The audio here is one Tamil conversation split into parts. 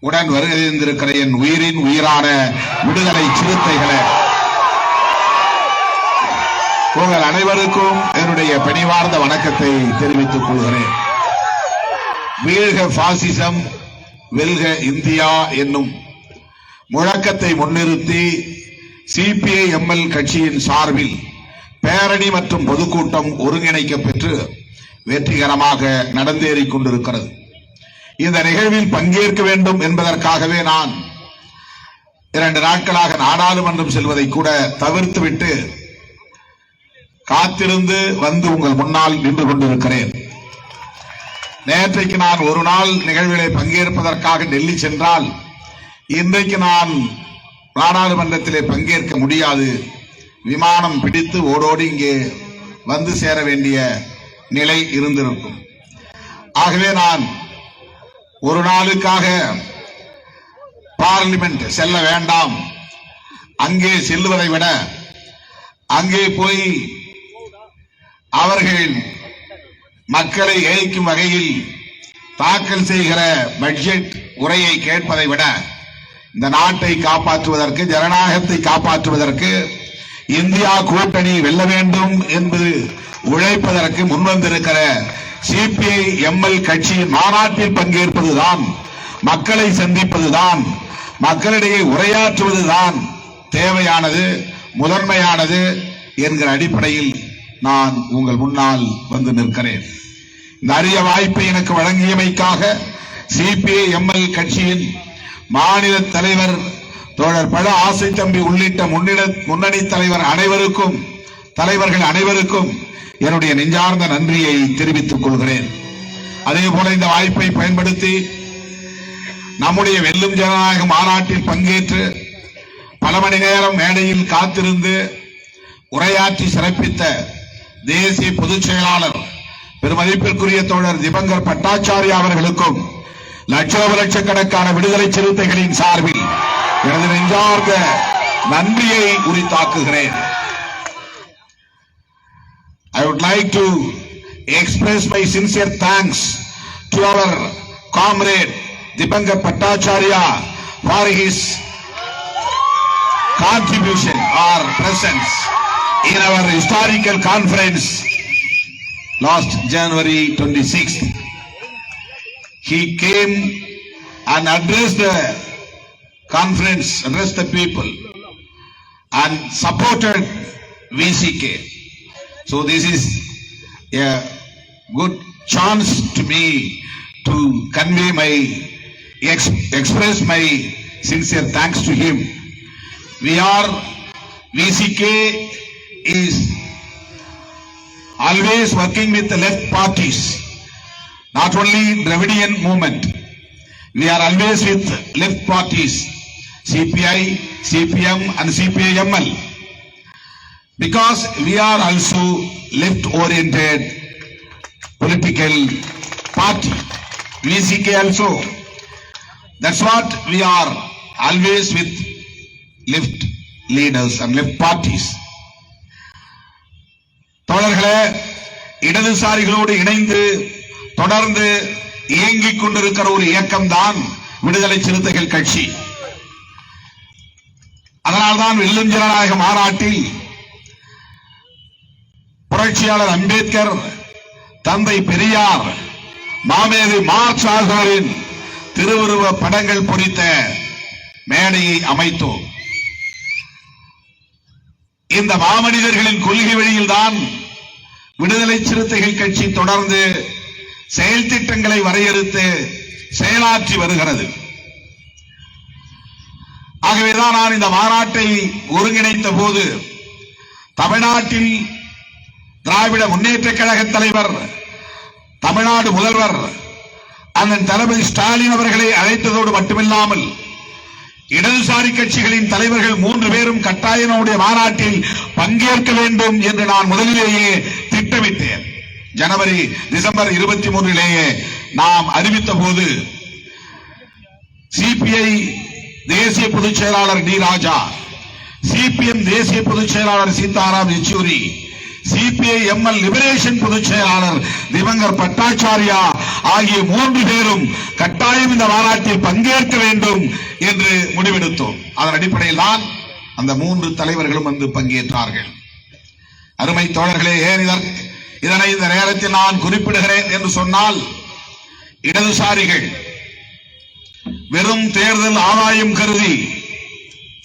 உடன் வருகின்ற என் உயிரின் உயிரான விடுதலை சிறுத்தைகளே, உங்கள் அனைவருக்கும் என்னுடைய பணிவார்ந்த வணக்கத்தை தெரிவித்துக் கொள்கிறேன். வீழ்க பாசிசம், வெல்க இந்தியா என்னும் முழக்கத்தை முன்னிறுத்தி சிபிஐ-எம்எல் கட்சியின் சார்பில் பேரணி மற்றும் பொதுக்கூட்டம் ஒருங்கிணைக்கப்பெற்று வெற்றிகரமாக நடந்தேறிக் கொண்டிருக்கிறது. இந்த நிகழ்வில் பங்கேற்க வேண்டும் என்பதற்காகவே நான் 2 நாட்களாக நாடாளுமன்றம் செல்வதை கூட தவிர்த்துவிட்டு காத்திருந்து வந்து உங்கள் முன்னால் நின்று கொண்டிருக்கிறேன். நேற்றைக்கு நான் ஒரு நாள் நிகழ்விலே பங்கேற்பதற்காக டெல்லி சென்றால் இன்றைக்கு நான் நாடாளுமன்றத்திலே பங்கேற்க முடியாது. விமானம் பிடித்து ஓடோடி இங்கே வந்து சேர வேண்டிய நிலை இருந்திருக்கும். ஆகவே நான் ஒரு நாளுக்காக பார்லிமெண்ட் செல்ல வேண்டாம், அங்கே செல்லுவதை விட அங்கே போய் அவர்கள் மக்களை ஏய்க்கும் வகையில் தாக்கல் செய்கிற பட்ஜெட் உரையை கேட்பதை விட இந்த நாட்டை காப்பாற்றுவதற்கு, ஜனநாயகத்தை காப்பாற்றுவதற்கு, இந்தியா கூட்டணி வெல்ல வேண்டும் என்று உழைப்பதற்கு முன்வந்திருக்கிற சிபிஐ-எம்எல் கட்சியின் மாநாட்டில் பங்கேற்பதுதான், மக்களை சந்திப்பதுதான், மக்களிடையே உரையாற்றுவதுதான் தேவையானது, முதன்மையானது என்கிற அடிப்படையில் நான் உங்கள் முன்னால் வந்து நிற்கிறேன். இந்த அரிய வாய்ப்பை எனக்கு வழங்கியமைக்காக சிபிஐ-எம்எல் கட்சியின் மாநில தலைவர் தோழர் பழ ஆசை தம்பி உள்ளிட்ட முன்னணி தலைவர்கள் அனைவருக்கும் என்னுடைய நெஞ்சார்ந்த நன்றியை தெரிவித்துக் கொள்கிறேன். அதே போல இந்த வாய்ப்பை பயன்படுத்தி நம்முடைய வெல்லும் ஜனநாயக மாநாட்டில் பங்கேற்று பல மணி நேரம் மேடையில் காத்திருந்து உரையாற்றி சிறப்பித்த தேசிய பொதுச் செயலாளர் பெருமதிப்பிற்குரிய தோழர் திபங்கர் பட்டாச்சாரியா அவர்களுக்கும் லட்சக்கணக்கான விடுதலை சிறுத்தைகளின் சார்பில் எனது நெஞ்சார்ந்த நன்றியை உரித்தாக்குகிறேன். I would like to express my sincere thanks to our comrade Dipankar Bhattacharya for his contribution or presence in our historical conference last January 26th. He came and addressed the conference, addressed the people and supported VCK. So this is a good chance to me to convey express my sincere thanks to him. VCK is always working with the left parties, not only Dravidian movement. We are always with left parties, CPI, CPM and CPI-ML. Because we are also left-oriented political party, VCK also. That's what we are always with left leaders and left parties. தோழர்களே, இடதுசாரிகளோடு இணைந்து தொடர்ந்து இயங்கிக் கொண்டிருக்கிற ஒரு இயக்கம் தான் விடுதலை சிறுத்தைகள் கட்சி. அதனால்தான் வெல்லும் ஜனநாயக மாநாட்டில் புரட்சியாளர் அம்பேத்கர், தந்தை பெரியார், மாமேதை மார்க்ஸ் ஆகியோரின் திருவுருவ படங்கள் பொறித்த மேடையை அமைத்தோம். இந்த மாமனிதர்களின் கொள்கை வழியில்தான் விடுதலை சிறுத்தைகள் கட்சி தொடர்ந்து செயல் திட்டங்களை வரையறுத்து செயலாற்றி வருகிறது. ஆகவேதான் நான் இந்த மாநாட்டை ஒருங்கிணைத்த போது தமிழ்நாட்டில் திராவிட முன்னேற்ற கழக தலைவர், தமிழ்நாடு முதல்வர் அண்ணன் தளபதி ஸ்டாலின் அவர்களை அழைத்ததோடு மட்டுமில்லாமல் இடதுசாரி கட்சிகளின் தலைவர்கள் 3 பேரும் கட்டாயம் நம்முடைய மாநாட்டில் பங்கேற்க வேண்டும் என்று நான் முதலிலேயே திட்டமிட்டேன். டிசம்பர் 23 நாம் அறிவித்த போது சிபிஐ தேசிய பொதுச் செயலாளர் டி ராஜா, சிபிஎம் தேசிய பொதுச் செயலாளர் சீதாராம் யெச்சூரி, சிபிஐ எம்எல் லிபரேஷன் பொதுச் செயலாளர் திவங்கர் பட்டாச்சாரியா ஆகிய 3 பேரும் கட்டாயம் இந்த மாநாட்டில் பங்கேற்க வேண்டும் என்று முடிவெடுத்தோம். அதன் அடிப்படையில் தான் அந்த 3 தலைவர்களும் வந்து பங்கேற்றார்கள். அருமை தோழர்களே, ஏன் இதனை இந்த நேரத்தில் நான் குறிப்பிடுகிறேன் என்று சொன்னால், இடதுசாரிகள் வெறும் தேர்தல் ஆதாயம் கருதி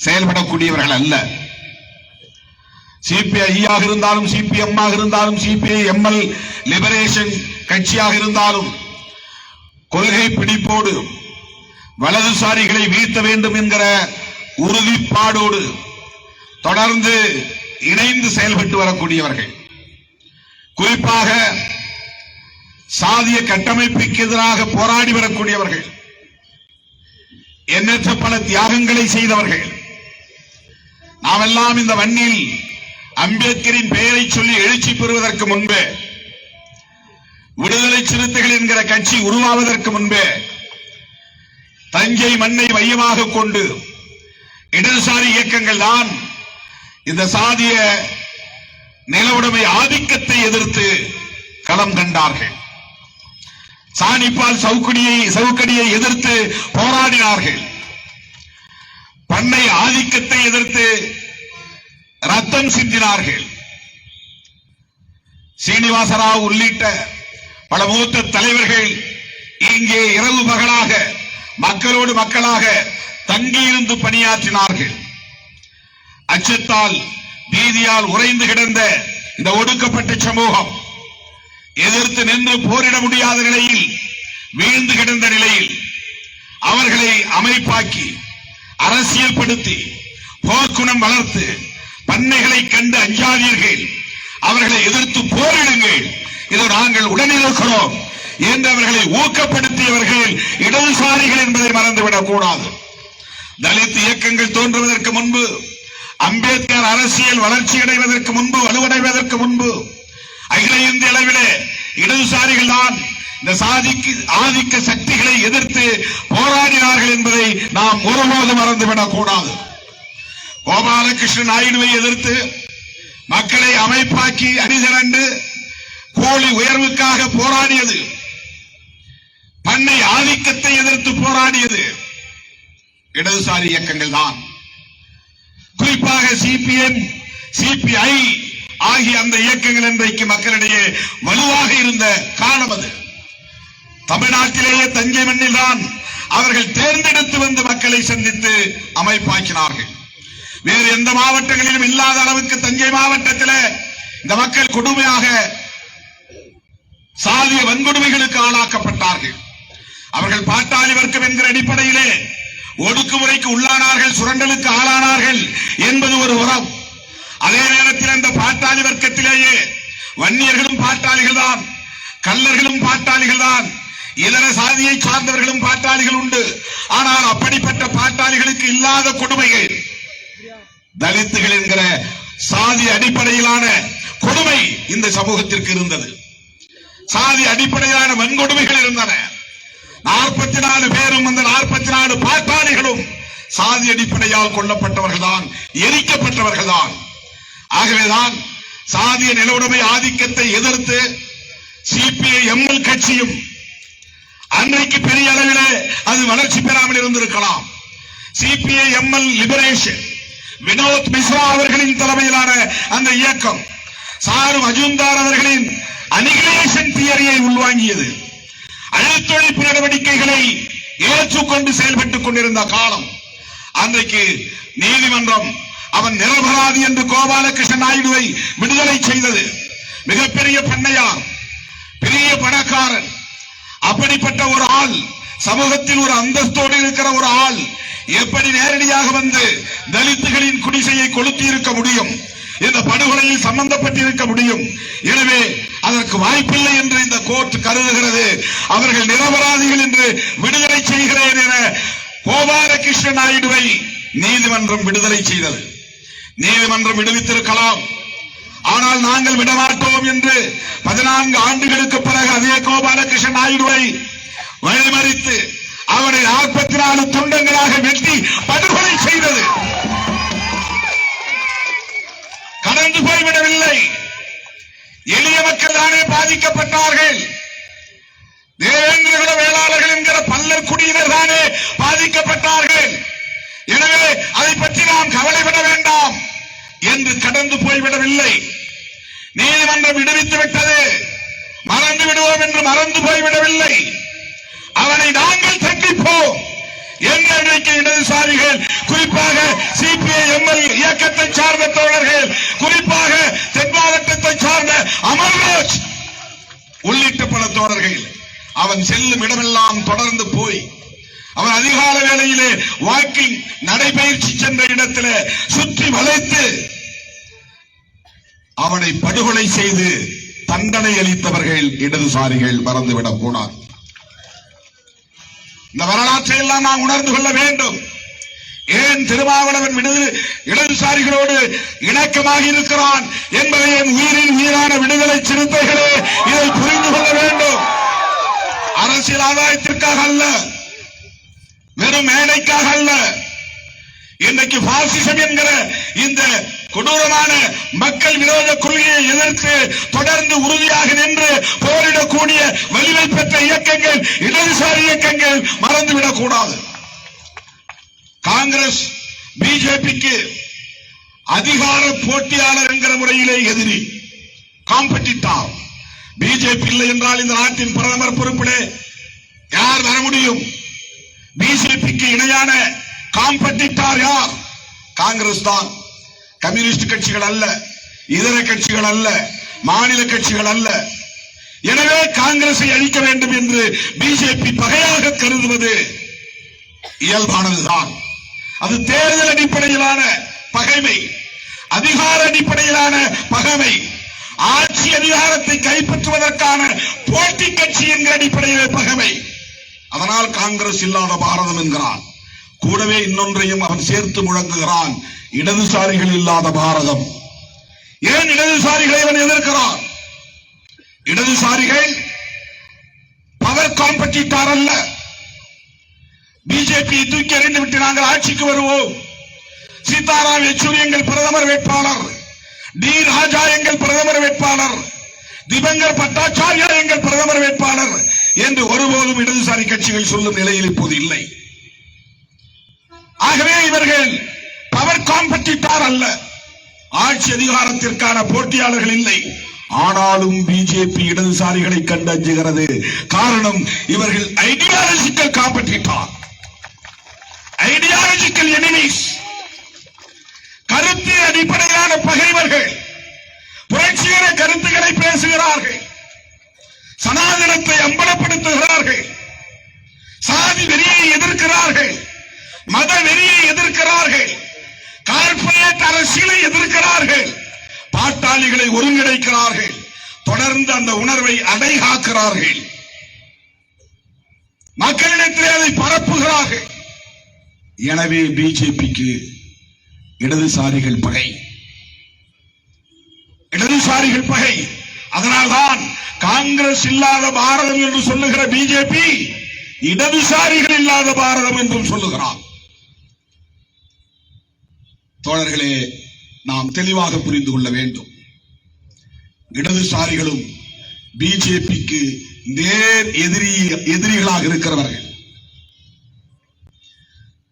செயல்படக்கூடியவர்கள் அல்ல. சிபிஐ இருந்தாலும், சிபிஎம் இருந்தாலும், சிபிஐ எம்எல் லிபரேஷன் கட்சியாக இருந்தாலும் கொள்கை பிடிப்போடு வலதுசாரிகளை வீழ்த்த வேண்டும் என்கிற உறுதிப்பாடோடு தொடர்ந்து இணைந்து செயல்பட்டு வரக்கூடியவர்கள். குறிப்பாக சாதிய கட்டமைப்புக்கு எதிராக போராடி வரக்கூடியவர்கள், எண்ணற்ற பல தியாகங்களை செய்தவர்கள். நாமெல்லாம் இந்த மண்ணில் அம்பேத்கரின் பெயரை சொல்லி எழுச்சி பெறுவதற்கு முன்பே, விடுதலை சிறுத்தைகள் என்கிற கட்சி உருவாவதற்கு முன்பே, தஞ்சை மண்ணை மையமாக கொண்டு இடதுசாரி இயக்கங்கள் தான் இந்த சாதிய நிலவுடைமை ஆதிக்கத்தை எதிர்த்து களம் கண்டார்கள். சாணிப்பால் சவுக்கடியை எதிர்த்து போராடினார்கள். பண்ணை ஆதிக்கத்தை எதிர்த்து ரத்தம் சிந்தினார்கள். சீனிவாசராவ் உள்ளிட்ட பல மூத்த தலைவர்கள் இங்கே இரவு பகலாக மக்களோடு மக்களாக தங்கியிருந்து பணியாற்றினார்கள். அச்சத்தால் பீதியால் உறைந்து கிடந்த இந்த ஒடுக்கப்பட்ட சமூகம் எதிர்த்து நின்று போரிட முடியாத நிலையில் வீழ்ந்து கிடந்த நிலையில் அவர்களை அமைப்பாக்கி அரசியல் படுத்தி போர்க்குணம் வளர்த்து பண்ணைகளை கண்டு அஞ்சாதீர்கள், அவர்களை எதிர்த்து போரிடுங்கள், இதோ நாங்கள் உடனிருக்கிறோம் என்று அவர்களை ஊக்கப்படுத்தியவர்கள் இடதுசாரிகள் என்பதை மறந்துவிடக் கூடாது. தலித் இயக்கங்கள் தோன்றுவதற்கு முன்பு, அம்பேத்கர் அரசியல் வளர்ச்சி அடைவதற்கு முன்பு, வலுவடைவதற்கு முன்பு அகில இந்திய அளவிலே இடதுசாரிகள் தான் இந்த சாதிக்கு ஆதிக்க சக்திகளை எதிர்த்து போராடினார்கள் என்பதை நாம் ஒருபோதும் மறந்துவிடக் கூடாது. கோபாலகிருஷ்ண நாயுடுவை எதிர்த்து மக்களை அமைப்பாக்கி அணிதிரண்டு கூலி உயர்வுக்காக போராடியது, பண்ணை ஆதிக்கத்தை எதிர்த்து போராடியது இடதுசாரி இயக்கங்கள் தான். குறிப்பாக சிபிஎம், சிபிஐ ஆகிய அந்த இயக்கங்கள் இன்றைக்கு மக்களிடையே வலுவாக இருந்த காலம் அது. தமிழ்நாட்டிலேயே தஞ்சை மண்ணில் தான் அவர்கள் தேர்ந்தெடுத்து வந்து மக்களை சந்தித்து அமைப்பாக்கினார்கள். வேறு எந்த மாவட்டங்களிலும் இல்லாத அளவுக்கு தஞ்சை மாவட்டத்தில் இந்த மக்கள் கொடுமையாக சாதிய வன்கொடுமைகளுக்கு ஆளாக்கப்பட்டார்கள். அவர்கள் பாட்டாளி வர்க்கம் என்கிற அடிப்படையிலே ஒடுக்குமுறைக்கு உள்ளானார்கள், சுரண்டலுக்கு ஆளானார்கள் என்பது ஒரு உரம். அதே நேரத்தில் அந்த பாட்டாளி வர்க்கத்திலேயே வன்னியர்களும் பாட்டாளிகள் தான், கல்லர்களும் பாட்டாளிகள் தான், இதர சாதியை சார்ந்தவர்களும் பாட்டாளிகள் உண்டு. ஆனால் அப்படிப்பட்ட பாட்டாளிகளுக்கு இல்லாத கொடுமைகள் தலித்துகள் என்கிற சாதி அடிப்படையிலான கொடுமை இந்த சமூகத்திற்கு இருந்தது. சாதி அடிப்படையிலான வன்கொடுமைகள் இருந்தன. 44 பேரும் அந்த 44 பாட்டாளிகளும் சாதி அடிப்படையால் கொல்லப்பட்டவர்கள் தான், எரிக்கப்பட்டவர்கள் தான். ஆகவேதான் சாதிய நிலவுடைமை ஆதிக்கத்தை எதிர்த்து சிபிஐ எம்எல் கட்சியும் அன்றைக்கு பெரிய அளவிலே அது வளர்ச்சி பெறாமல் இருந்திருக்கலாம். சிபிஐ எம்எல் லிபரேஷன் வினோத் மிஸ்ரா அவர்களின் தலைமையிலான அந்த இயக்கம் சாரு மஜும்தார் அவர்களின் அனிகிலேஷன் தியரியை உள்வாங்கியது. அழுத்தொழிப்பு நடவடிக்கைகளை ஏற்றுக்கொண்டு செயல்பட்டுக் கொண்டிருந்த காலம். அன்றைக்கு நீதிமன்றம் அவன் நிரபராதி என்று கோபாலகிருஷ்ண நாயுடுவை விடுதலை செய்தது. மிகப்பெரிய பண்ணையார், பெரிய பணக்காரன், அப்படிப்பட்ட ஒரு ஆள், சமூகத்தில் ஒரு அந்தஸ்தோடு இருக்கிற ஒரு ஆள் எப்படி நேரடியாக வந்து தலித்துகளின் குடிசையை கொளுத்தி இருக்க முடியும், இந்த படுகொலையில் சம்பந்தப்பட்டிருக்க முடியும்? எனவே அதற்கு வாய்ப்பில்லை என்று இந்த கோர்ட் கருதுகிறது. அவர்கள் நிரபராதிகள் என்று விடுதலை செய்கிறேன் என கோபாலகிருஷ்ண நாயுடுவை நீதிமன்றம் விடுதலை செய்தது. நீதிமன்றம் விடுவித்திருக்கலாம், ஆனால் நாங்கள் விடமாட்டோம் என்று 14 ஆண்டுகளுக்கு பிறகு அதே கோபாலகிருஷ்ண நாயுடுவை வழிமறித்து அவரை 44 துண்டங்களாக வெட்டி படுகொலை செய்தது. கடந்து போய்விடவில்லை. எளிய மக்கள் தானே பாதிக்கப்பட்டார்கள். தேவேந்திர வேளாளர்கள் என்கிற பல்லர் குடியினர் தானே பாதிக்கப்பட்டார்கள். எனவே அதை பற்றி நாம் கவலைப்பட வேண்டாம் என்று கடந்து போய்விடவில்லை. நீதிமன்றம் விடுவித்து விட்டது, மறந்து விடுவோம் என்று மறந்து போய்விடவில்லை. அவனை நாங்கள் தண்டிப்போம் என்று இன்றைக்கு இடதுசாரிகள், குறிப்பாக சிபிஐ எம்எல் இயக்கத்தை சார்ந்த தோழர்கள், குறிப்பாக தென் மாவட்டத்தை சார்ந்த அமர்ராஜ் உள்ளிட்ட பல தோழர்கள் அவன் செல்லும் இடமெல்லாம் தொடர்ந்து போய் அவன் அதிகால வேளையிலே வாக்கிங் நடைபயிற்சி சென்ற இடத்தில் சுற்றி வளைத்து அவனை படுகொலை செய்து தண்டனை அளித்தவர்கள் இடதுசாரிகள் மறந்துவிடக் கூடாது. இந்த வரலாற்றை எல்லாம் நாம் உணர்ந்து கொள்ள வேண்டும். ஏன் திருமாவளவன் இடதுசாரிகளோடு இணக்கமாக இருக்கிறான் என்பதை என் உயிரின் உயிரான விடுதலை சிறுத்தைகளே இதை புரிந்து கொள்ள வேண்டும். அரசியல் ஆதாயத்திற்காக அல்ல, வெறும் மேடைக்காக அல்ல. இன்றைக்கு பாசிசம் என்கிற இந்த கொடூரமான மக்கள் விரோத கொள்கையை எதிர்த்து தொடர்ந்து உறுதியாக நின்று போரிடக்கூடிய வலிமை பெற்ற இயக்கங்கள் இடதுசாரி இயக்கங்கள் மறந்துவிடக் கூடாது. காங்கிரஸ் பிஜேபிக்கு அதிகார போட்டியாளர் என்கிற முறையிலே எதிரி, காம்படிட்டார். பிஜேபி இல்லை என்றால் இந்த நாட்டின் பிரதமர் பொறுப்பிலே யார் வர முடியும்? பிஜேபிக்கு இணையான காம்படிட்டார் யார்? காங்கிரஸ் தான். கம்யூனிஸ்ட் கட்சிகள் அல்ல, இதர கட்சிகள் அல்ல, மாநில கட்சிகள் அல்ல. எனவே காங்கிரஸை அழிக்க வேண்டும் என்று பிஜேபி பகையாக கருதுவது இயல்பானதுதான். அது தேர்தல் அடிப்படையிலான பகைமை, அதிகார அடிப்படையிலான பகைமை, ஆட்சி அதிகாரத்தை கைப்பற்றுவதற்கான போட்டி கட்சி என்கிற அடிப்படையில் பகைமை. அதனால் காங்கிரஸ் இல்லாத பாரதம் என்கிறான். கூடவே இன்னொன்றையும் அவன் சேர்த்து முழங்குகிறான், இடதுசாரிகள் இல்லாத பாரதம். ஏன் இடதுசாரிகளை அவன் எதிர்க்கிறான்? இடதுசாரிகள் பவர் காம்படிட்டார் அல்ல. பிஜேபி தூக்கி எறிந்து விட்டு நாங்கள் ஆட்சிக்கு வருவோம், சீதாராம் யெச்சூரி எங்கள் பிரதமர் வேட்பாளர், டி ராஜா எங்கள் பிரதமர் வேட்பாளர், திபங்கர் பட்டாச்சாரியா எங்கள் பிரதமர் வேட்பாளர் என்று ஒருபோதும் இடதுசாரி கட்சிகள் சொல்லும் நிலையில் இப்போது இல்லை. ஆகவே இவர்கள் பவர் காம்படிட்டார் அல்ல, ஆட்சி அதிகாரத்திற்கான போட்டியாளர்கள் இல்லை. ஆனாலும் பிஜேபி இடதுசாரிகளை கண்டு அஞ்சுகிறது. காரணம், இவர்கள் ஐடியாலஜிக்கல் காம்படிட்டார், ஐடியாலஜிக்கல் எனிமீஸ், கருத்து அடிப்படையிலான பகைவர்கள். புரட்சிகர கருத்துக்களை பேசுகிறார்கள், சனாதனத்தை அம்பலப்படுத்துகிறார்கள், சாதி வெறியை எதிர்க்கிறார்கள், மத வெறியை எதிர்க்கிறார்கள், கார்ப்பரேட் அரசியலை எதிர்க்கிறார்கள், பாட்டாளிகளை ஒருங்கிணைக்கிறார்கள், தொடர்ந்து அந்த உணர்வை அடைகாக்கிறார்கள், மக்களிடத்திலே அதை பரப்புகிறார்கள். எனவே பிஜேபிக்கு இடதுசாரிகள் பகை, இடதுசாரிகள் பகை. அதனால்தான் காங்கிரஸ் இல்லாத பாரதம் என்று சொல்லுகிற பிஜேபி இடதுசாரிகள் இல்லாத பாரதம் என்றும் சொல்லுகிறார். தோழர்களே, நாம் தெளிவாக புரிந்து கொள்ள வேண்டும். இடதுசாரிகளும் பிஜேபிக்கு நேர் எதிரிகளாக இருக்கிறவர்கள்.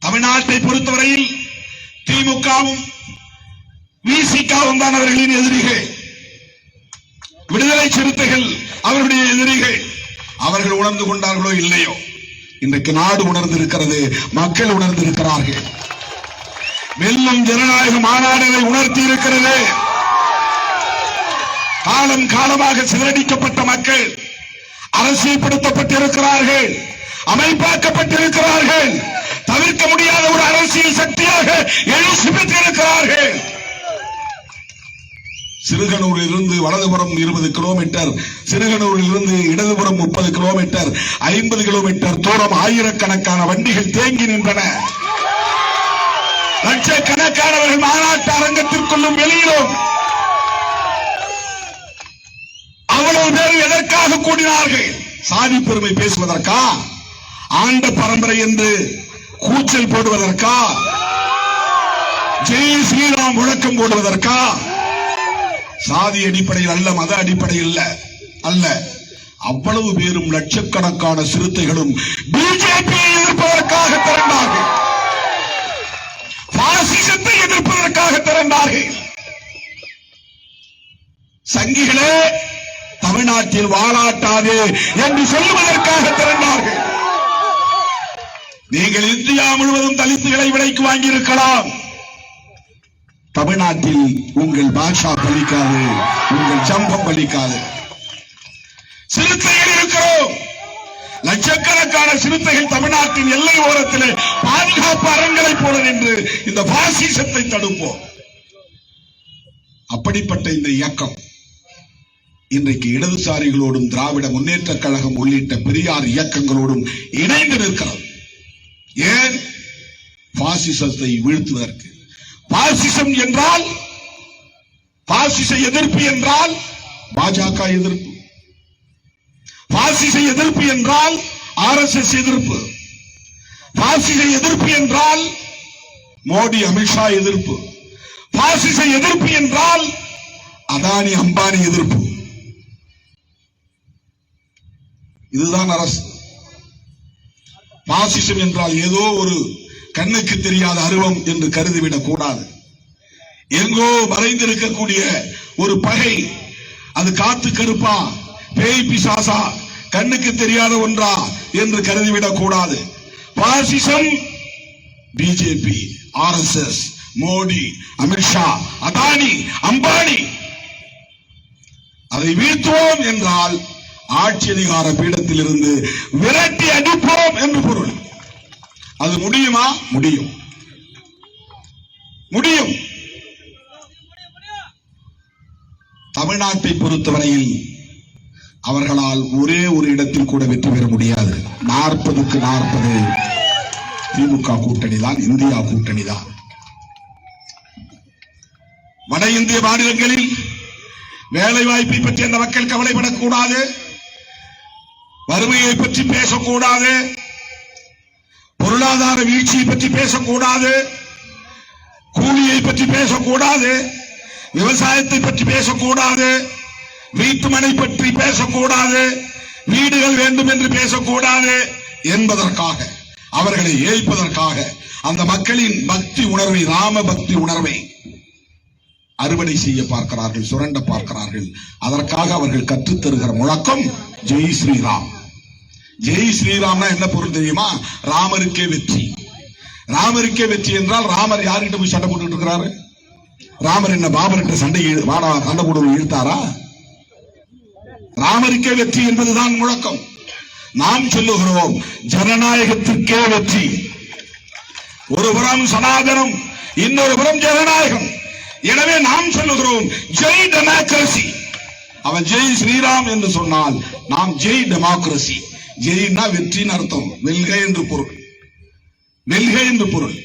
தமிழ்நாட்டை பொறுத்தவரையில் திமுகவும் விசிகாவும் தான் அவர்களின் எதிரிகள். விடுதலை சிறுத்தைகள் அவர்களுடைய எதிரிகள். அவர்கள் உணர்ந்து கொண்டார்களோ இல்லையோ, இன்றைக்கு நாடு உணர்ந்திருக்கிறது, மக்கள் உணர்ந்திருக்கிறார்கள். வெல்லும் ஜனநாயக மாநாடுகளை உணர்த்தி இருக்கிறது. காலம் காலமாக சிதறடிக்கப்பட்ட மக்கள் அரசியல்படுத்தப்பட்டிருக்கிறார்கள், அமைப்பாக்கப்பட்டிருக்கிறார்கள். தவிர்க்க முடியாத ஒரு அரசியல் சக்தியாக எழுச்சி பெற்றிருக்கிறார்கள். சிறுகனூரில் இருந்து வலதுபுறம் 20 கிலோமீட்டர், சிறுகனூரில் இருந்து இடதுபுறம் 30 கிலோமீட்டர், 50 கிலோமீட்டர் தூரம் ஆயிரக்கணக்கான வண்டிகள் தேங்கி நின்றன. லட்சக்கணக்கானவர்கள் மாநாட்டு அரங்கத்திற்குள்ளும் வெளியிலும். அவ்வளவு பேர் எதற்காக கூடினார்கள்? சாதி பெருமை பேசுவதற்கா? ஆண்ட பரம்பரை என்று கூச்சல் போடுவதற்கா? ஜெய் ஸ்ரீராம் முழக்கம் போடுவதற்கா? சாதி அடிப்படையில் அல்ல, மத அடிப்படையில் அல்ல. அவ்வளவு பேரும் லட்சக்கணக்கான சிறுத்தைகளும் பிஜேபியை எதிர்ப்பதற்காக திரண்டார்கள், பாசிசத்தை எதிர்ப்பதற்காக திரண்டார்கள். சங்கிகளே, தமிழ்நாட்டில் வாழாட்டாது என்று சொல்லுவதற்காக திரண்டார்கள். நீங்கள் இந்தியா முழுவதும் தலித்துகளை விலைக்கு வாங்கியிருக்கலாம், தமிழ்நாட்டில் உங்கள் பாஷா பலிக்காது, உங்கள் சம்பம் பலிக்காது. சிறுத்தைகள் இருக்கிறோம், லட்சக்கணக்கான சிறுத்தைகள் தமிழ்நாட்டின் எல்லை ஓரத்தில் பாதுகாப்பு அரண்களை போல நின்று இந்த பாசிசத்தை தடுப்போம். அப்படிப்பட்ட இந்த இயக்கம் இன்றைக்கு இடதுசாரிகளோடும் திராவிட முன்னேற்ற கழகம் உள்ளிட்ட பெரியார் இயக்கங்களோடும் இணைந்து நிற்கிறது. ஏன்? பாசிசத்தை வீழ்த்துவதற்கு. பாசிசம் என்றால், பாசிச எதிர்ப்பு என்றால் பாஜக எதிர்ப்பு, பாசிச எதிர்ப்பு என்றால் RSS எதிர்ப்பு, பாசிச எதிர்ப்பு என்றால் மோடி அமித்ஷா எதிர்ப்பு, பாசிச எதிர்ப்பு என்றால் அதானி அம்பானி எதிர்ப்பு. இதுதான் அரசு. பாசிசம் என்றால் ஏதோ ஒரு கண்ணுக்கு தெரியாத அருவம் என்று கருதிவிடக் கூடாது. எங்கோ மறைந்திருக்கக்கூடிய ஒரு பகை, அது காத்து கருப்பா, பேய் பிசாசா, கண்ணுக்கு தெரியாத ஒன்றா என்று கருதிவிடக் கூடாது. பாசிசம் பிஜேபி, RSS, மோடி, அமித்ஷா, அதானி, அம்பானி. அதை வீழ்த்துவோம் என்றால் ஆட்சி அதிகார பீடத்தில் இருந்து விரட்டி அடிப்போம் என்று பொருள். அது முடியுமா? முடியும், முடியும். தமிழ்நாட்டை பொறுத்தவரையில் அவர்களால் ஒரே ஒரு இடத்தில் கூட வெற்றி பெற முடியாது. 40க்கு 40 திமுக கூட்டணி தான், இந்தியா கூட்டணி தான். வட இந்திய மாநிலங்களில் வேலை வாய்ப்பை பற்றி அந்த மக்கள் கவலைப்படக்கூடாது, வறுமையை பற்றி பேசக்கூடாது, பொருளாதார வீழ்ச்சியை பற்றி பேசக்கூடாது, கூலியை பற்றி பேசக்கூடாது, விவசாயத்தை பற்றி பேசக்கூடாது, வீட்டுமனை பற்றி பேசக்கூடாது, வீடுகள் வேண்டும் என்று பேசக்கூடாது என்பதற்காக, அவர்களை ஏய்ப்பதற்காக அந்த மக்களின் பக்தி உணர்வை, ராம பக்தி உணர்வை அறுவடை செய்ய பார்க்கிறார்கள், சுரண்ட பார்க்கிறார்கள். அதற்காக அவர்கள் கற்றுத்தருகிற முழக்கம் ஜெய் ஸ்ரீராம். ஜெய் ஸ்ரீராம்னா என்ன பொருள் தெரியுமா? ராமருக்கே வெற்றி. ராமருக்கே வெற்றி என்றால் ராமர் யார்கிட்ட போய் சண்டை போட்டு இருக்கிறாரு? ராமர் என்ன பாபர்கிட்ட சண்டை போட இழுத்தாரா? ராமருக்கே வெற்றி என்பதுதான் முழக்கம். நாம் சொல்லுகிறோம் ஜனநாயகத்திற்கே வெற்றி. ஒரு புறம் சனாதனம், இன்னொரு புறம் ஜனநாயகம். எனவே நாம் சொல்லுகிறோம் ஜெய் டெமோக்ரசி. அவன் ஜெய் ஸ்ரீராம் என்று சொன்னால் நாம் ஜெய் டெமோக்ரசி. ஜெய்னா வெற்றின்னு அர்த்தம், வெல்க என்று பொருள், வெல்க என்று பொருள்.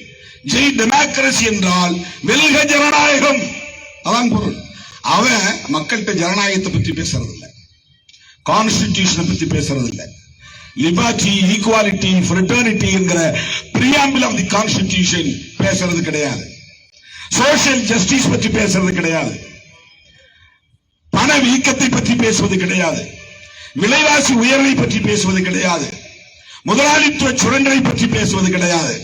ஜெய் டெமோக்ரசி என்றால் வெல்க ஜனநாயகம், அதான் பொருள். அவன் மக்கள்கிட்ட ஜனநாயகத்தை பற்றி பேசுறது இல்லை, கான்ஸ்டிடியூஷனை பற்றி பேசுறது இல்லை, லிபர்ட்டி, ஈக்குவாலிட்டி, ஃப்ரெட்டர்னிட்டி என்கிற பிரியாம்பிள் ஆஃப் தி கான்ஸ்டிடியூஷன் பேசுறது கிடையாது, சோசியல் ஜஸ்டிஸ் பற்றி பேசுறது கிடையாது, பண வீக்கத்தை பற்றி பேசுவது கிடையாது, விலைவாசி உயர்வை பற்றி பேசுவது கிடையாது, முதலாளித்துவ சுரண்டலை பற்றி பேசுவது கிடையாது.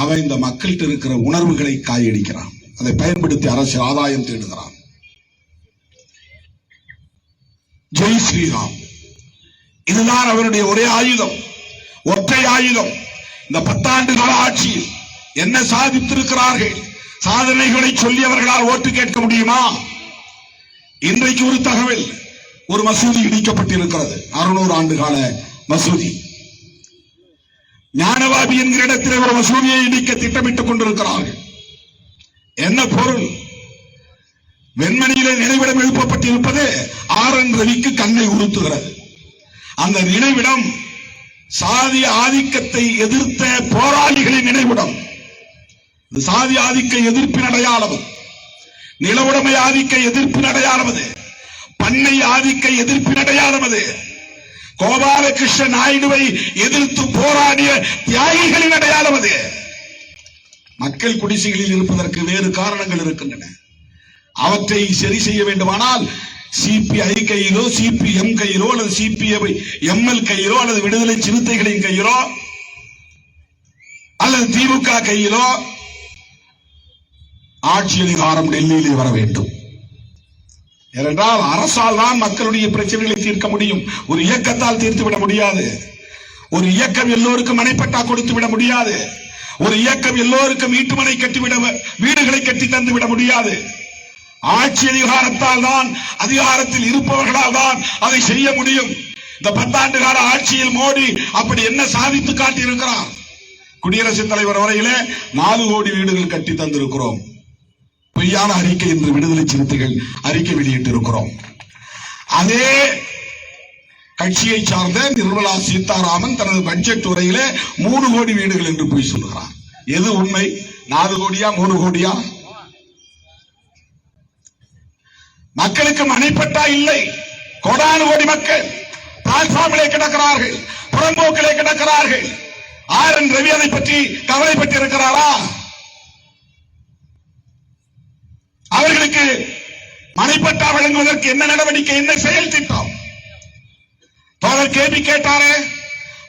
அவன் இந்த மக்கள்கிட்ட இருக்கிற உணர்வுகளை காயடிக்கிறான், அதை பயன்படுத்தி அரசியல் ஆதாயம் தேடுகிறான். ஜெய் ஸ்ரீராம், இதுதான் அவருடைய ஒரே ஆயுதம், ஒற்றை ஆயுதம். இந்த 10 ஆண்டு கால ஆட்சியில் என்ன சாதித்திருக்கிறார்கள்? சாதனைகளை சொல்லி அவர்களால் ஓட்டு கேட்க முடியுமா? இன்றைக்கு ஒரு தகவல், ஒரு மசூதி இடிக்கப்பட்டிருக்கிறது, 600 ஆண்டு கால மசூதி. ஞானவாபி என்கிற இடத்தில் ஒரு மசூதியை இடிக்க திட்டமிட்டுக் கொண்டிருக்கிறார்கள். என்ன பொருள்? வெண்மணியிலே நினைவிடம் எழுப்பப்பட்டிருப்பது RN ரவிக்கு கண்ணை உறுத்துகிறது. அந்த நினைவிடம் சாதி ஆதிக்கத்தை எதிர்த்த போராளிகளின் நினைவிடம். சாதி ஆதிக்க எதிர்ப்பின் அடையாளம், நிலவுடைமை ஆதிக்க எதிர்ப்பின் அடையாளம், பண்ணை ஆதிக்க எதிர்ப்பின் அடையாளம். கோபாலகிருஷ்ண நாயுடுவை எதிர்த்து போராடிய தியாகிகளின் அடையாளம். மக்கள் குடிசைகளில் இருப்பதற்கு வேறு காரணங்கள் இருக்கின்றன. அவற்றை சரி செய்ய வேண்டுமானால் சிபிஐ கையிலோ, சிபிஎம் கையிலோ, அல்லது சிபிஎம்எல் கையிலோ, அல்லது விடுதலை சிறுத்தைகளின் கையிலோ, அல்லது திமுக கையிலோ ஆட்சி அதிகாரம் டெல்லியிலே வர வேண்டும். ஏனென்றால் அரசால் தான் மக்களுடைய பிரச்சனைகளை தீர்க்க முடியும். ஒரு இயக்கத்தால் தீர்த்துவிட முடியாது. ஒரு இயக்கம் எல்லோருக்கும் மனைப்பட்டா கொடுத்து விட முடியாது. ஒரு இயக்கம் எல்லோருக்கும் வீட்டுமனை கட்டிவிட, வீடுகளை கட்டி தந்து விட முடியாது. ஆட்சி அதிகாரத்தால் தான், அதிகாரத்தில் இருப்பவர்களால் தான் அதை செய்ய முடியும். இந்த 10 ஆண்டு கால ஆட்சியில் மோடி அப்படி என்ன சாதித்து காட்டி இருக்கிறார்? குடியரசுத் தலைவர் வரையிலே 4 கோடி வீடுகள் கட்டி தந்திருக்கிறோம். பொய்யான அறிக்கை என்று விடுதலை சிறுத்தைகள் அறிக்கை வெளியிட்டு இருக்கிறோம். அதே கட்சியை சார்ந்த நிர்மலா சீதாராமன் தனது பட்ஜெட் உரையிலே 3 கோடி வீடுகள் என்று போய் சொல்கிறார். எது உண்மை? 4 கோடியா 3 கோடியா? மக்களுக்கு மனைப்பட்டா இல்லை. கோடானு கோடி மக்கள் பிளாட்பார்மிலே கிடக்கிறார்கள், புறம்போக்கிலே கிடக்கிறார்கள். ஆர்.என். ரவி அதை பற்றி கவலைப்பட்டு இருக்கிறாரா? அவர்களுக்கு மனைப்பட்டா வழங்குவதற்கு என்ன நடவடிக்கை, என்ன செயல் திட்டம்? தோழர் கேள்வி கேட்டாரே,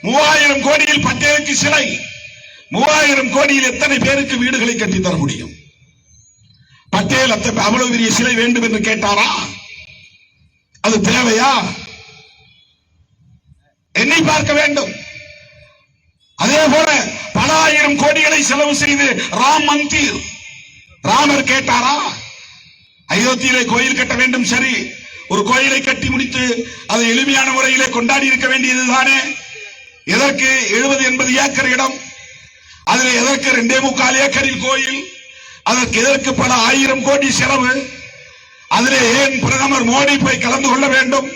3000 கோடியில் பட்டேலுக்கு சிலை, 3000 கோடியில் எத்தனை பேருக்கு வீடுகளை கட்டி தர முடியும்? பட்டேல் அவ்வளவு பெரிய சிலை வேண்டும் என்று கேட்டாரா? அது தேவையா? எண்ணி பார்க்க வேண்டும். அதே போல பல ஆயிரம் கோடிகளை செலவு செய்து ராம் மந்திர், ராமர் கேட்டாரா? அயோத்தியிலே கோயில் கட்ட வேண்டும், சரி, ஒரு கோயிலை கட்டி முடித்து அதை எளிமையான முறையிலே கொண்டாடி இருக்க வேண்டியதுதானே. எதற்கு 70-80 ஏக்கர் இடம்? அதில் எதற்கு 2.25 ஏக்கரில் கோயில்? அதற்கு எதற்கு பல ஆயிரம் கோடி செலவு? அதிலே ஏன் பிரதமர் மோடி போய் கலந்து கொள்ள வேண்டும்?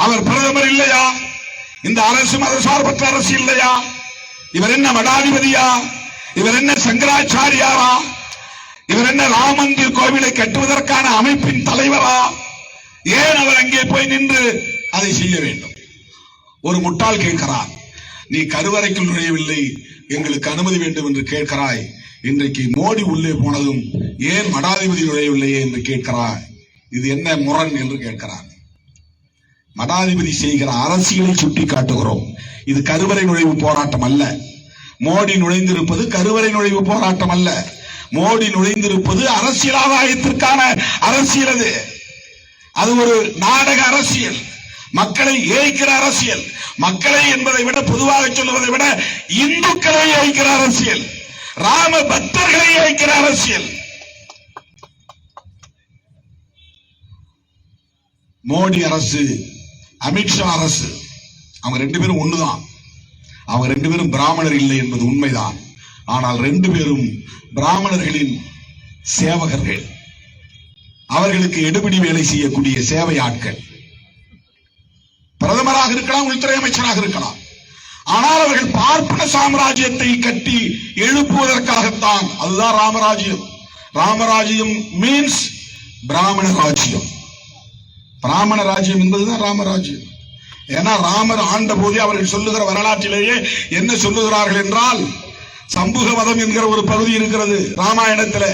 அவர் பிரதமர் இல்லையா? இந்த அரசு மதசார்பற்ற அரசு இல்லையா? இவர் என்ன மடாதிபதியா? இவர் என்ன சங்கராச்சாரியாரா? இவர் என்ன ராமந்திர் கோவிலை கட்டுவதற்கான அமைப்பின் தலைவரா? ஏன் அவர் அங்கே போய் நின்று அதை செய்ய வேண்டும்? ஒரு முட்டாள் கேட்கிறார், நீ கருவறைக்குள் நுழையவில்லை, எங்களுக்கு அனுமதி வேண்டும் என்று கேட்கிறாய். இன்றைக்கு மோடி உள்ளே போனதும் ஏன் மடாதிபதி நுழையவில்லையே என்று கேட்கிறாய். இது என்ன முரண் என்று கேட்கிறார். மடாதிபதி செய்கிற அரசியலை சுட்டி காட்டுகிறோம். இது கருவறை நுழைவு போராட்டம் அல்ல. மோடி நுழைந்திருப்பது கருவறை நுழைவு போராட்டம் அல்ல. மோடி நுழைந்திருப்பது அரசியல் ஆதாயத்திற்கான அரசியல். அது ஒரு நாடக அரசியல், மக்களை ஏய்க்கிற அரசியல். மக்களை என்பதை விட, பொதுவாக சொல்லுவதை விட, இந்துக்களை ஏய்க்கிற அரசியல், ராம பக்தர்களை ஏய்க்கிற அரசியல். மோடி அரசு, அமித்ஷா அரசு, அவங்க 2 பேரும் ஒண்ணுதான். அவங்க 2 பேரும் பிராமணர் இல்லை என்பது உண்மைதான். ஆனால் 2 பேரும் பிராமணர்களின் சேவகர்கள். அவர்களுக்கு எடுபிடி வேலை செய்யக்கூடிய சேவை ஆட்கள். பிரதமராக இருக்கலாம், உள்துறை அமைச்சராக இருக்கலாம். ஆனால் அவர்கள் பார்ப்பன சாம்ராஜ்யத்தை கட்டி எழுப்புவதற்காகத்தான். அதுதான் ராமராஜ்யம். ராமராஜ்யம் மீன்ஸ் பிராமண ராஜ்யம். பிராமண ராஜ்யம் என்பதுதான் ராமராஜ்யம். ஏன்னா ராமர் ஆண்ட போதே அவர்கள் சொல்லுகிற வரலாற்றிலேயே என்ன சொல்லுகிறார்கள் என்றால், சம்புக மதம் என்கிற ஒரு பகுதி இருக்கிறது ராமாயணத்தில்.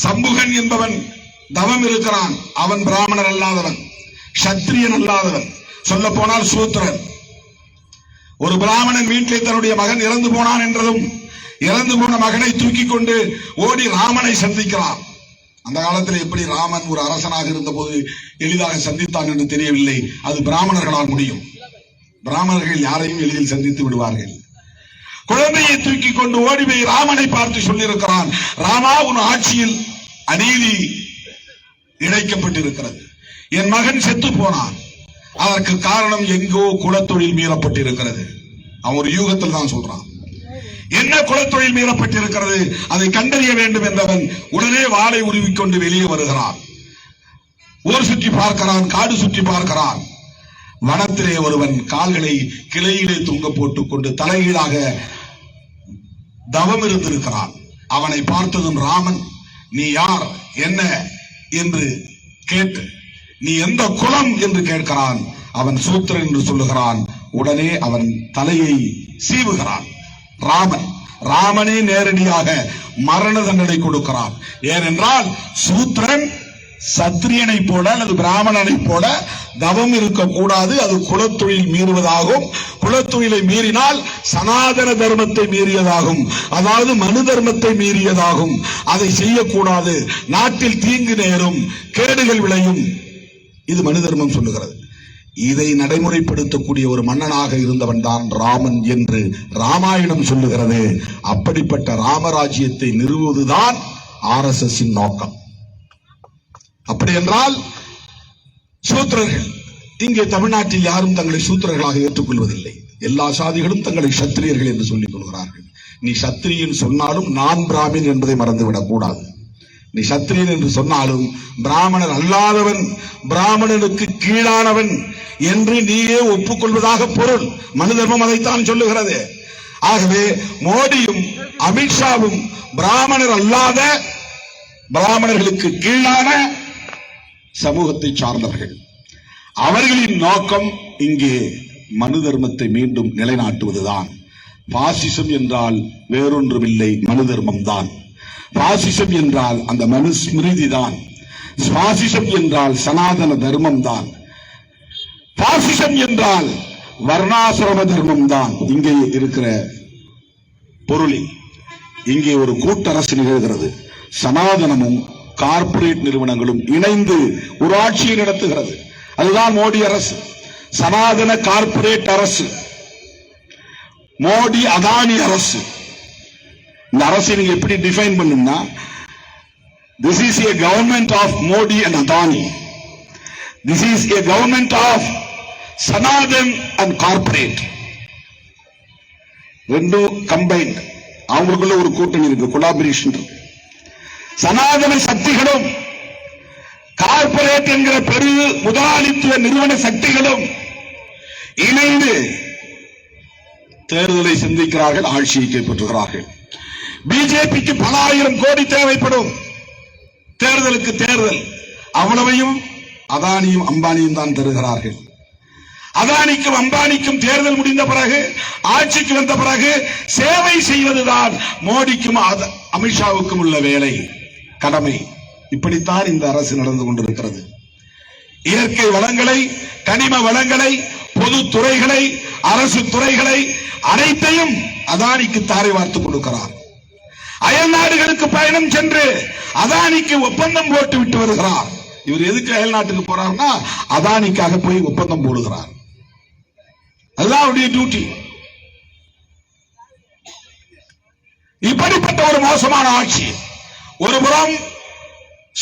சம்புகன் என்பவன் தவம் இருக்கிறான். அவன் பிராமணர் அல்லாதவன், சத்திரியன் அல்லாதவன், சொல்ல போனால் சூத்திரன். ஒரு பிராமணன் வீட்டிலே தன்னுடைய மகன் இறந்து போனான் என்றதும், இறந்து போன மகனை தூக்கி கொண்டு ஓடி ராமனை சந்திக்கிறான். அந்த காலத்தில் எப்படி ராமன் ஒரு அரசனாக இருந்த போது எளிதாக சந்தித்தான் என்று தெரியவில்லை. அது பிராமணர்களால் முடியும். பிராமணர்கள் யாரையும் எளிதில் சந்தித்து விடுவார்கள். குழந்தையை தூக்கி கொண்டு ஓடி போய் ராமனை பார்த்து சொல்லியிருக்கிறான், ராமா, உன் ஆட்சியில் அநீதி இழைக்கப்பட்டிருக்கிறது. என் மகன் செத்து போனான். அதற்கு காரணம் எங்கோ குலத்தொழில் மீறப்பட்டிருக்கிறது. அவன் ஒரு யூகத்தில் தான் சொல்றான். என்ன குலத்தொழில் மீறப்பட்டிருக்கிறது, அதை கண்டறிய வேண்டும் என்றவன் உடனே வாளை உருவிக்கொண்டு வெளியே வருகிறான். ஊர் சுற்றி பார்க்கிறான், காடு சுற்றி பார்க்கிறான். வனத்திலே ஒருவன் கால்களை கிளையிலே தூங்க போட்டுக் கொண்டு தலைகீழாக தவம் இருந்திருக்கிறான். அவனை பார்த்ததும் ராமன், நீ யார், என்ன என்று கேட்டு, நீ எந்த குலம் என்று கேட்கிறான். அவன் சூத்திரன் என்று சொல்லுகிறான். உடனே அவன் தலையை சீவுகிறான். ராமன் ராமனே நேரடியாக மரண தண்டனை கொடுக்கிறார். ஏனென்றால் சூத்திரன் சத்திரியனை போல அல்லது பிராமணனை போல தவம் இருக்கக்கூடாது, அது குலத்தொழில் மீறுவதாகும். குலத்தொழிலை மீறினால் சனாதன தர்மத்தை மீறியதாகும், அதாவது மனு தர்மத்தை மீறியதாகும். அதை செய்யக்கூடாது, நாட்டில் தீங்கு நேரும், கேடுகள் விளையும், இது மனு தர்மம் சொல்லுகிறது. இதை நடைமுறைப்படுத்தக்கூடிய ஒரு மன்னனாக இருந்தவன் தான் ராமன் என்று ராமாயணம் சொல்லுகிறது. அப்படிப்பட்ட ராமராஜ்யத்தை நிறுவுவதுதான் RSS நோக்கம். அப்படி என்றால் சூத்திரர்கள் இங்கே தமிழ்நாட்டில் யாரும் தங்களை சூத்திரர்களாக ஏற்றுக்கொள்வதில்லை. எல்லா சாதிகளும் தங்களை சத்திரியர்கள் என்று சொல்லிக் கொள்கிறார்கள். நீ சத்திரியன் சொன்னாலும் நான் பிராமின் என்பதை மறந்துவிடக் கூடாது. நீ சத்திரியன் என்று சொன்னாலும் பிராமணன் அல்லாதவன், பிராமணனுக்கு கீழானவன் என்று நீயே ஒப்புக்கொள்வதாக பொருள். மனு தர்மம் அதைத்தான் சொல்லுகிறது. ஆகவே மோடியும் அமித்ஷாவும் பிராமணர் அல்லாத, பிராமணர்களுக்கு கீழான சமூகத்தை சார்ந்தவர்கள். அவர்களின் நோக்கம் இங்கே மனு தர்மத்தை மீண்டும் நிலைநாட்டுவதுதான். பாசிசம் என்றால் வேறொன்றுமில்லை, மனு தர்மம் தான். பாசிசம் என்றால் அந்த மனுஸ்மிருதி தான். பாசிசம் என்றால் சனாதன தர்மம் தான். பாசிசம் என்றால் வர்ணாசிரம தர்மம் தான். இங்கே இருக்கிற பொருளில் இங்கே ஒரு கூட்டரசு நிகழ்கிறது. சனாதனமும் கார்ப்பரேட் நிறுவனங்களும் இணைந்து ஒரு ஆட்சியை நடத்துகிறது. அதுதான் மோடி அரசு. சனாதன கார்ப்பரேட் அரசு, மோடி அதானி அரசு. இந்த அரசை நீங்க எப்படி டிஃபைன் பண்ணும்னா, this is a government of Modi and Adani. This is a government of Sanathan and corporate. ரெண்டும் கம்பைன்ட். அவங்களுக்குள்ள ஒரு கூட்டணி இருக்கு, கொலாபரேஷன் இருக்கு. சனாதன சக்திகளும் கார்ப்பரேட் என்கிற பெரு முதலாளித்துவ நிறுவன சக்திகளும் இணைந்து தேர்தலை சந்திக்கிறார்கள், ஆட்சியை கைப்பற்றுகிறார்கள். பிஜேபிக்கு பல ஆயிரம் கோடி தேவைப்படும் தேர்தலுக்கு தேர்தல். அவ்வளவையும் அதானியும் அம்பானியும் தான் தருகிறார்கள். அதானிக்கும் அம்பானிக்கும் தேர்தல் முடிந்த பிறகு, ஆட்சிக்கு வந்த பிறகு சேவை செய்வதுதான் மோடிக்கும் அமித்ஷாவுக்கும் உள்ள வேலை, கடமை. இப்படித்தான் இந்த அரசு நடந்து கொண்டிருக்கிறது. இயற்கை வளங்களை, கனிம வளங்களை, பொது துறைகளை, அரசு துறைகளை அனைத்தையும் அதானிக்கு தாரை வார்த்து கொடுக்கிறார். அயல் நாடுகளுக்கு பயணம் சென்று அதானிக்கு ஒப்பந்தம் போட்டு விட்டு வருகிறார். இவர் எதுக்கு அயல் நாட்டுக்கு போறார்னா அதானிக்காக போய் ஒப்பந்தம் போடுகிறார். அதுதான் அவருடைய டியூட்டி. இப்படிப்பட்ட ஒரு மோசமான ஆட்சி. ஒருபுறம்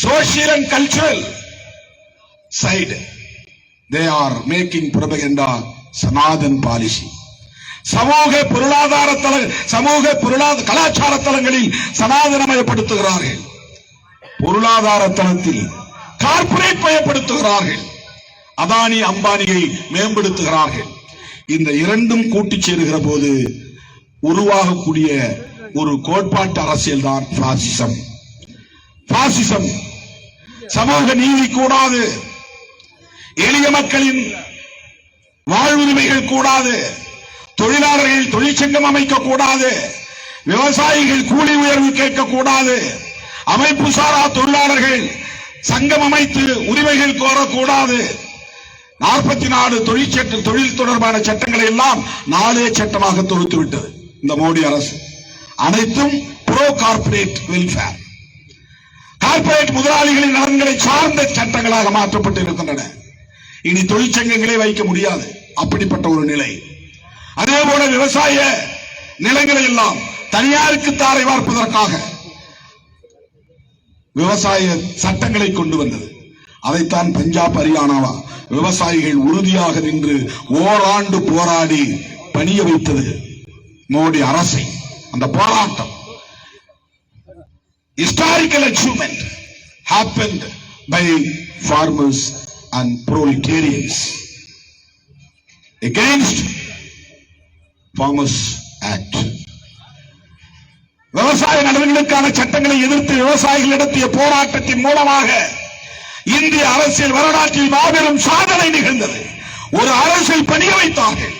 social and cultural side they are making propaganda Sanatan policy. சமூக பொருளாதார கலாச்சார தளங்களில் சனாதனமயப்படுத்துகிறார்கள். பொருளாதார தளத்தில் கார்ப்பரேட் மயப்படுத்துகிறார்கள். அதானி அம்பானியை மேம்படுத்துகிறார்கள். இந்த இரண்டும் கூட்டிச் சேருகிற போது உருவாகக்கூடிய ஒரு கோட்பாட்டு அரசியல் தான் பாசிசம். பாசிசம் சமூக நீதி கூடாது, எளிய மக்களின் வாழ்வுரிமைகள் கூடாது, தொழிலாளர்கள் தொழிற்சங்கம் அமைக்க கூடாது, விவசாயிகள் கூலி உயர்வு கேட்கக்கூடாது, அமைப்பு சாரா தொழிலாளர்கள் சங்கம் அமைத்து உரிமைகள் கோரக்கூடாது. 44 தொழில் தொடர்பான சட்டங்களை எல்லாம் 4 சட்டமாக தொகுத்து விட்டது இந்த மோடி அரசு. அனைத்தும் ப்ரோ கார்ப்பரேட் வெல்ஃபேர், கார்ப்பரேட் முதலாளிகளின் நலன்களை சார்ந்த சட்டங்களாக மாற்றப்பட்டு இருக்கின்றன. இனி தொழிற்சங்கங்களை வைக்க முடியாது, அப்படிப்பட்ட ஒரு நிலை. அதே போல விவசாய நிலங்களை எல்லாம் தனியாருக்கு தாரை வார்ப்பதற்காக விவசாய சட்டங்களை கொண்டு வந்தது. அதைத்தான் பஞ்சாப், ஹரியானாவா விவசாயிகள் உறுதியாக நின்று ஓராண்டு போராடி பணிய வைத்தது மோடி அரசை. அந்த போராட்டம் historical achievement happened by farmers and proletarians against Farmers Act. விவசாய நலன்களுக்கான சட்டங்களை எதிர்த்து விவசாயிகள் நடத்திய போராட்டத்தின் மூலமாக இந்திய அரசியல் வரலாற்றில் மாபெரும் சாதனை நிகழ்ந்தது. ஒரு அரசை பணிய வைத்தார்கள்.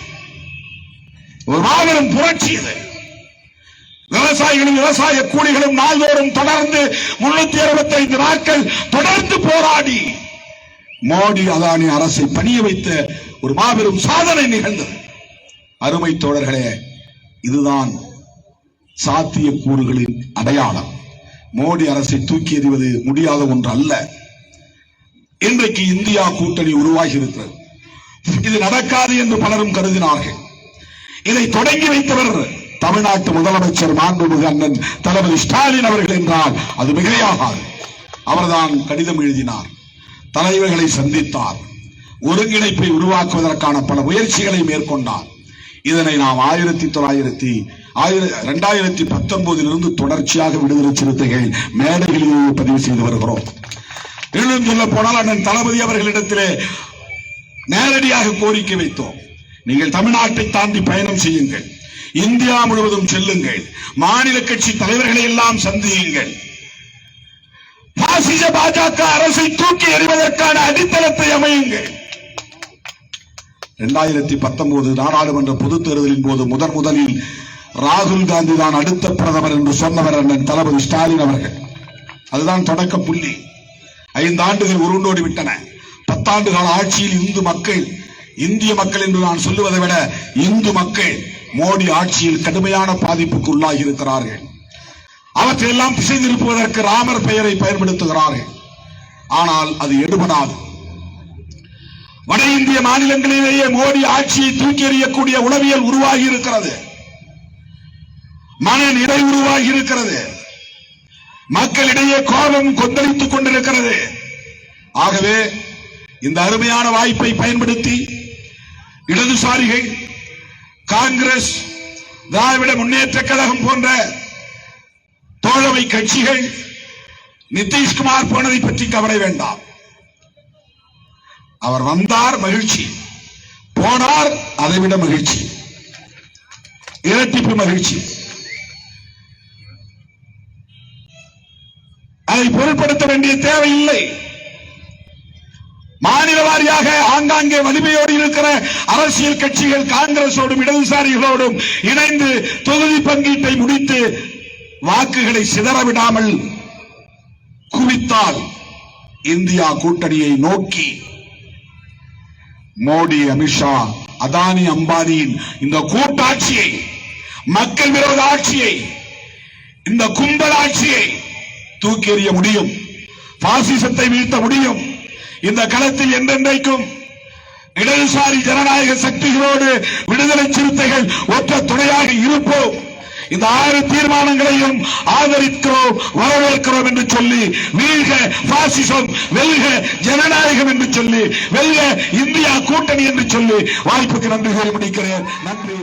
ஒரு மாபெரும் புரட்சி இது. விவசாயிகளும் விவசாய கூலிகளும் நாள்தோறும் தொடர்ந்து 365 நாட்கள் தொடர்ந்து போராடி மோடி அதானி அரசை பணிய வைத்த ஒரு மாபெரும் சாதனை நிகழ்ந்தது. அருமை தோழர்களே, இதுதான் சாத்தியக்கூறுகளின் அடையாளம். மோடி அரசை தூக்கி எறிவது முடியாத ஒன்று அல்ல. இன்றைக்கு இந்தியா கூட்டணி உருவாகி இருக்கிறது. இது நடக்காது என்று பலரும் கருதினார்கள். இதை தொடங்கி வைத்தவர் தமிழ்நாட்டு முதலமைச்சர் மாண்புமிகு அண்ணன் தளபதி ஸ்டாலின் அவர்கள் என்றால் அது மிகையாகாது. அவர்தான் கடிதம் எழுதினார், தலைவர்களை சந்தித்தார், ஒருங்கிணைப்பை உருவாக்குவதற்கான பல முயற்சிகளை மேற்கொண்டார். இதனை நாம் 2019 தொடர்ச்சியாக விடுதலை சிறுத்தைகள் மேடைகளில் பதிவு செய்து வருகிறோம். இன்னும் சொல்ல போனால் அண்ணன் தளபதி அவர்களிடத்திலே நேரடியாக கோரிக்கை வைத்தோம். நீங்கள் தமிழ்நாட்டை தாண்டி பயணம் செய்யுங்கள், இந்தியா முழுவதும் செல்லுங்கள், மாநில கட்சி தலைவர்களை எல்லாம் சந்தியுங்கள், பாசிச பாஜக அரசை தூக்கி எறிவதற்கான அடித்தளத்தை அமையுங்கள். 2019 நாடாளுமன்ற பொதுத் தேர்தலின் போது முதலில் ராகுல் காந்தி தான் அடுத்த பிரதமர் என்று சொன்னவர் அண்ணன் தளபதி ஸ்டாலின் அவர்கள். அதுதான் தொடக்க புள்ளி. 5 ஆண்டுகள் உருண்டோடி விட்டன. 10 ஆண்டு கால ஆட்சியில் இந்திய மக்கள் என்று நான் சொல்லுவதை விட இந்து மக்கள் மோடி ஆட்சியில் கடுமையான பாதிப்புக்கு உள்ளாகி இருக்கிறார்கள். அவற்றையெல்லாம் திசை திருப்புவதற்கு ராமர் பெயரை பயன்படுத்துகிறார்கள். ஆனால் அது எடுபடாது. வட இந்திய மாநிலங்களிலேயே மோடி ஆட்சியை தூக்கி எறியக்கூடிய உளவியல் உருவாகி இருக்கிறது, மனநிலை உருவாகி இருக்கிறது, மக்களிடையே கோபம் கொந்தளித்துக் கொண்டிருக்கிறது. ஆகவே இந்த அருமையான வாய்ப்பை பயன்படுத்தி இடதுசாரிகள், காங்கிரஸ், திராவிட முன்னேற்ற கழகம் போன்ற தோழமை கட்சிகள் நிதிஷ்குமார் போனதை பற்றி கவலை வேண்டாம். அவர் வந்தார், மகிழ்ச்சி, போனார், அதைவிட மகிழ்ச்சி, இரட்டிப்பு மகிழ்ச்சி. அதை பொருட்படுத்த வேண்டிய தேவையில்லை. மாநில வாரியாக ஆங்காங்கே வலிமையோடு இருக்கிற அரசியல் கட்சிகள் காங்கிரசோடும் இடதுசாரிகளோடும் இணைந்து தொகுதி பங்கீட்டை முடித்து வாக்குகளை சிதறவிடாமல் குவித்தால் இந்தியா கூட்டணியை நோக்கி மோடி, அமித்ஷா, அதானி, அம்பானியின் இந்த கூட்டாட்சியை, மக்கள் விரோத ஆட்சியை, இந்த கும்பல் ஆட்சியை தூக்கி எறிய முடியும். பாசிசத்தை வீழ்த்த முடியும். இந்த களத்தில் என்றென்றைக்கும் இடதுசாரி ஜனநாயக சக்திகளோடு விடுதலை சிறுத்தைகள் ஒற்ற துணையாக இருப்போம். இந்த 6 தீர்மானங்களையும் ஆதரிக்கிறோம், வரவேற்கிறோம் என்று சொல்லி, வீழ்க பாசிசம், வெல்க ஜனநாயகம் என்று சொல்லி, வெல்க இந்தியா கூட்டணி என்று சொல்லி வாய்ப்புக்கு நன்றி கூறி முடிக்கிறேன். நன்றி.